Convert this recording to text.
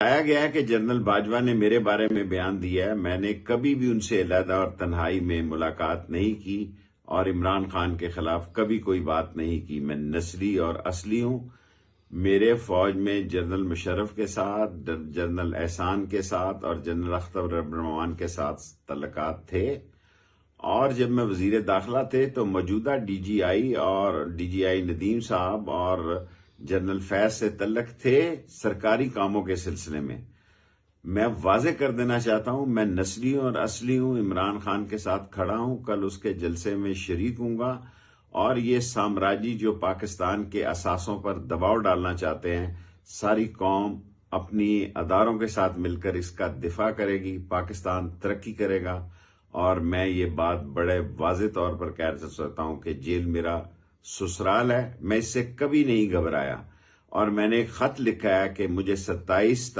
بتایا گیا ہے کہ جنرل باجوہ نے میرے بارے میں بیان دیا ہے، میں نے کبھی بھی ان سے علیحدہ اور تنہائی میں ملاقات نہیں کی اور عمران خان کے خلاف کبھی کوئی بات نہیں کی۔ میں نسلی اور اصلی ہوں۔ میرے فوج میں جنرل مشرف کے ساتھ، جنرل احسان کے ساتھ اور جنرل اختر الرحمان کے ساتھ تعلقات تھے، اور جب میں وزیر داخلہ تھے تو موجودہ ڈی جی آئی ندیم صاحب اور جنرل فیض سے تعلق تھے سرکاری کاموں کے سلسلے میں۔ میں واضح کر دینا چاہتا ہوں، میں نسلی اور اصلی ہوں، عمران خان کے ساتھ کھڑا ہوں، کل اس کے جلسے میں شریک ہوں گا، اور یہ سامراجی جو پاکستان کے اثاثوں پر دباؤ ڈالنا چاہتے ہیں، ساری قوم اپنی اداروں کے ساتھ مل کر اس کا دفاع کرے گی، پاکستان ترقی کرے گا۔ اور میں یہ بات بڑے واضح طور پر کہہ سکتا ہوں کہ جیل میرا سسرال ہے، میں اس سے کبھی نہیں گھبرایا، اور میں نے ایک خط لکھا ہے کہ مجھے 27